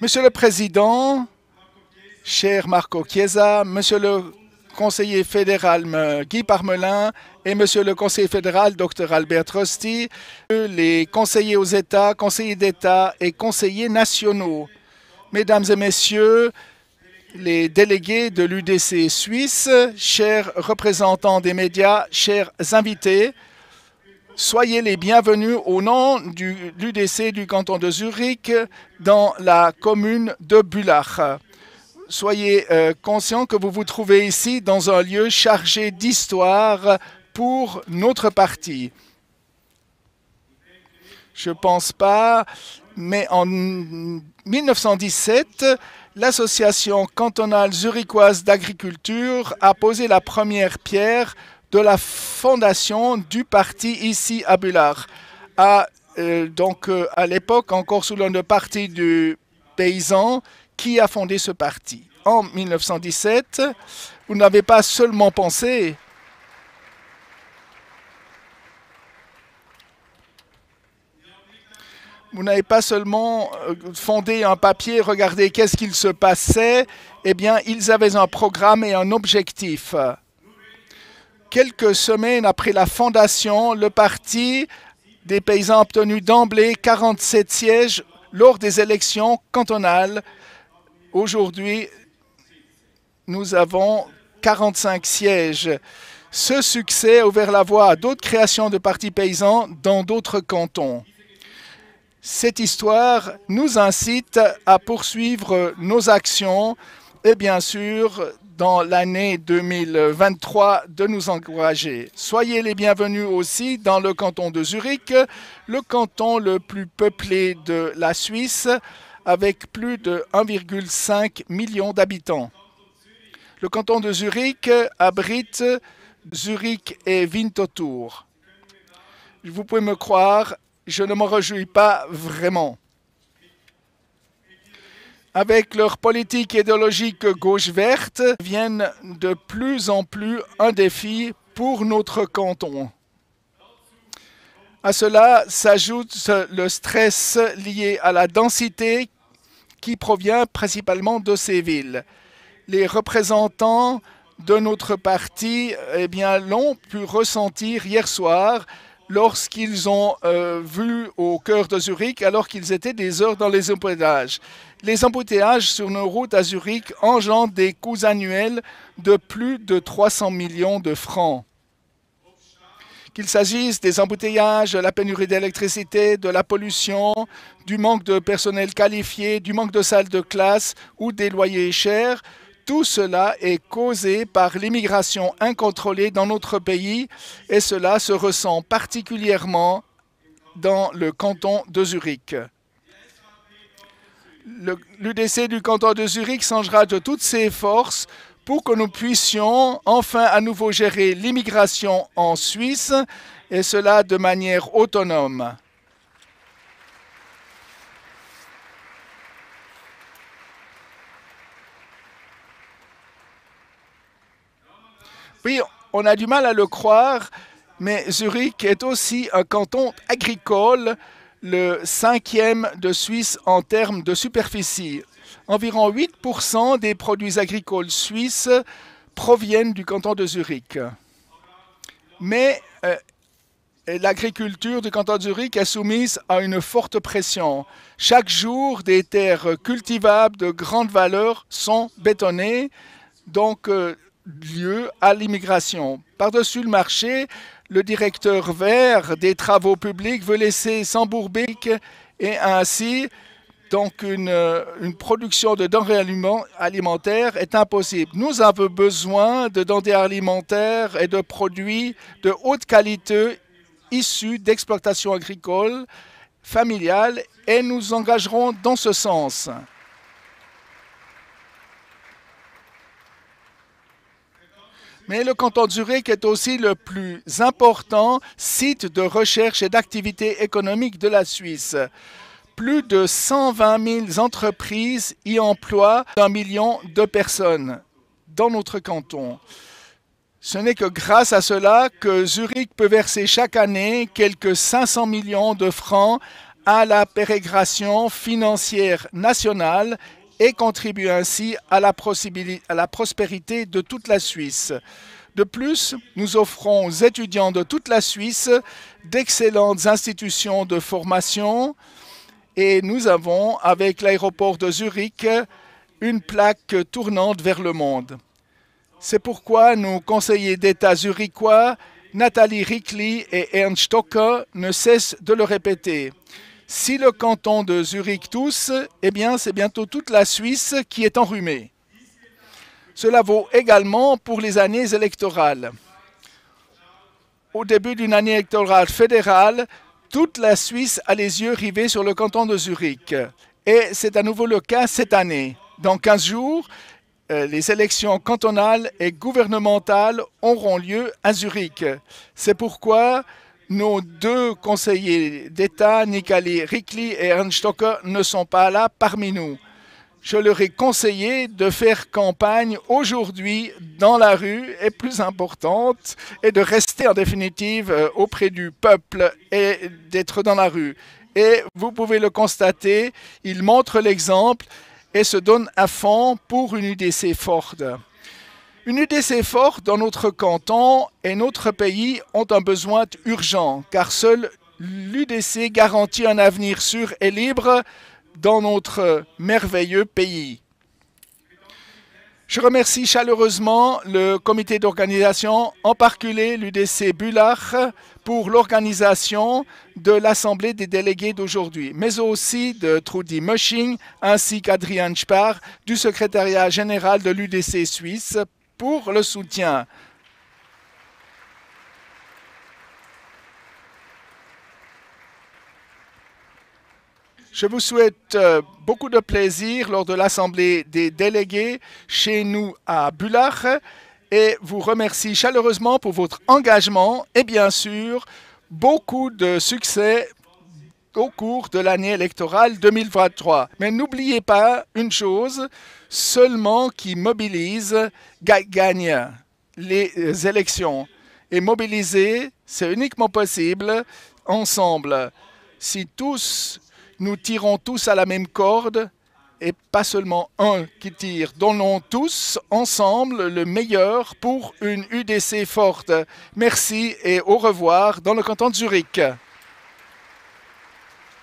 Monsieur le Président, cher Marco Chiesa, Monsieur le conseiller fédéral Guy Parmelin et Monsieur le conseiller fédéral Dr Albert Rosti, les conseillers aux États, conseillers d'État et conseillers nationaux, Mesdames et Messieurs, les délégués de l'UDC suisse, chers représentants des médias, chers invités, soyez les bienvenus au nom de l'UDC du canton de Zurich dans la commune de Bullach. Soyez conscients que vous vous trouvez ici dans un lieu chargé d'histoire pour notre parti. Je ne pense pas, mais en 1917, l'Association cantonale zurichoise d'agriculture a posé la première pierre de la fondation du parti ici à Bullach. À l'époque, encore sous le nom de Parti du paysan, qui a fondé ce parti. En 1917, vous n'avez pas seulement pensé vous n'avez pas seulement fondé un papier, regardé qu'est-ce qu'il se passait, eh bien, ils avaient un programme et un objectif. Quelques semaines après la fondation, le Parti des paysans a obtenu d'emblée 47 sièges lors des élections cantonales. Aujourd'hui, nous avons 45 sièges. Ce succès a ouvert la voie à d'autres créations de partis paysans dans d'autres cantons. Cette histoire nous incite à poursuivre nos actions et bien sûr, dans l'année 2023, de nous encourager. Soyez les bienvenus aussi dans le canton de Zurich, le canton le plus peuplé de la Suisse, avec plus de 1,5 million d'habitants. Le canton de Zurich abrite Zurich et Winterthur. Vous pouvez me croire, je ne m'en réjouis pas vraiment. Avec leur politique idéologique gauche verte, viennent de plus en plus un défi pour notre canton. À cela s'ajoute le stress lié à la densité qui provient principalement de ces villes. Les représentants de notre parti l'ont pu ressentir hier soir lorsqu'ils ont vu au cœur de Zurich, alors qu'ils étaient des heures dans les embouteillages. Les embouteillages sur nos routes à Zurich engendrent des coûts annuels de plus de 300 millions de francs. Qu'il s'agisse des embouteillages, de la pénurie d'électricité, de la pollution, du manque de personnel qualifié, du manque de salles de classe ou des loyers chers, tout cela est causé par l'immigration incontrôlée dans notre pays et cela se ressent particulièrement dans le canton de Zurich. L'UDC du canton de Zurich changera de toutes ses forces pour que nous puissions enfin à nouveau gérer l'immigration en Suisse et cela de manière autonome. Oui, on a du mal à le croire, mais Zurich est aussi un canton agricole, le 5e de Suisse en termes de superficie. Environ 8% des produits agricoles suisses proviennent du canton de Zurich. Mais l'agriculture du canton de Zurich est soumise à une forte pression. Chaque jour, des terres cultivables de grande valeur sont bétonnées, donc lieu à l'immigration. Par-dessus le marché, le directeur vert des travaux publics veut laisser s'embourber et ainsi, donc une production de denrées alimentaires est impossible. Nous avons besoin de denrées alimentaires et de produits de haute qualité issus d'exploitation agricole, familiale et nous engagerons dans ce sens. Mais le canton de Zurich est aussi le plus important site de recherche et d'activité économique de la Suisse. Plus de 120 000 entreprises y emploient 1 million de personnes dans notre canton. Ce n'est que grâce à cela que Zurich peut verser chaque année quelques 500 millions de francs à la pérégration financière nationale et contribue ainsi à la prospérité de toute la Suisse. De plus, nous offrons aux étudiants de toute la Suisse d'excellentes institutions de formation et nous avons, avec l'aéroport de Zurich, une plaque tournante vers le monde. C'est pourquoi nos conseillers d'État zurichois, Nathalie Rickli et Ernst Stocker, ne cessent de le répéter. Si le canton de Zurich tousse, eh bien, c'est bientôt toute la Suisse qui est enrhumée. Cela vaut également pour les années électorales. Au début d'une année électorale fédérale, toute la Suisse a les yeux rivés sur le canton de Zurich. Et c'est à nouveau le cas cette année. Dans 15 jours, les élections cantonales et gouvernementales auront lieu à Zurich. C'est pourquoi nos deux conseillers d'État, Nathalie Rickli et Ernst Stocker, ne sont pas là parmi nous. Je leur ai conseillé de faire campagne aujourd'hui dans la rue, et plus importante, et de rester en définitive auprès du peuple et d'être dans la rue. Et vous pouvez le constater, ils montrent l'exemple et se donnent à fond pour une UDC forte. Une UDC forte dans notre canton et notre pays ont un besoin urgent, car seule l'UDC garantit un avenir sûr et libre dans notre merveilleux pays. Je remercie chaleureusement le comité d'organisation, en particulier l'UDC Bülach, pour l'organisation de l'Assemblée des délégués d'aujourd'hui, mais aussi de Trudy Mösching ainsi qu'Adrian Spar du secrétariat général de l'UDC Suisse pour le soutien. Je vous souhaite beaucoup de plaisir lors de l'Assemblée des délégués chez nous à Bülach et vous remercie chaleureusement pour votre engagement et bien sûr beaucoup de succès au cours de l'année électorale 2023. Mais n'oubliez pas une chose, seulement qui mobilise gagne les élections. Et mobiliser, c'est uniquement possible ensemble. Si nous tirons tous à la même corde et pas seulement un qui tire. Donnons tous ensemble le meilleur pour une UDC forte. Merci et au revoir dans le canton de Zurich.